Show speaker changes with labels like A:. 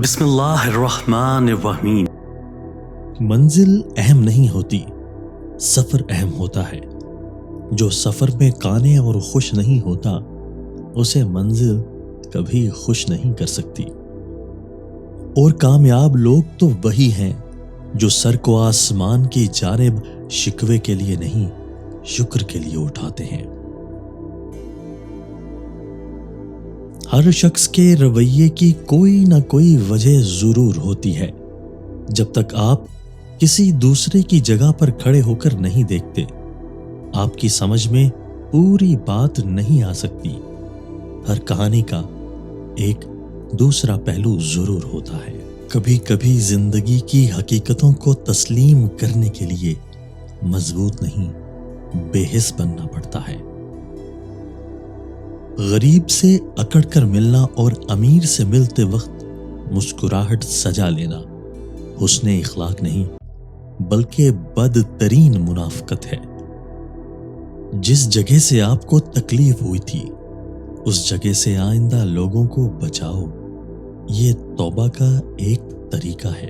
A: بسم اللہ الرحمن الرحیم۔
B: منزل اہم نہیں ہوتی، سفر اہم ہوتا ہے۔ جو سفر میں قانع اور خوش نہیں ہوتا اسے منزل کبھی خوش نہیں کر سکتی۔ اور کامیاب لوگ تو وہی ہیں جو سر کو آسمان کی جانب شکوے کے لیے نہیں، شکر کے لیے اٹھاتے ہیں۔ ہر شخص کے رویے کی کوئی نہ کوئی وجہ ضرور ہوتی ہے۔ جب تک آپ کسی دوسرے کی جگہ پر کھڑے ہو کر نہیں دیکھتے، آپ کی سمجھ میں پوری بات نہیں آ سکتی۔ ہر کہانی کا ایک دوسرا پہلو ضرور ہوتا ہے۔ کبھی کبھی زندگی کی حقیقتوں کو تسلیم کرنے کے لیے مضبوط نہیں، بے حس بننا پڑتا ہے۔ غریب سے اکڑ کر ملنا اور امیر سے ملتے وقت مسکراہٹ سجا لینا حسن اخلاق نہیں بلکہ بدترین منافقت ہے۔ جس جگہ سے آپ کو تکلیف ہوئی تھی اس جگہ سے آئندہ لوگوں کو بچاؤ، یہ توبہ کا ایک طریقہ ہے۔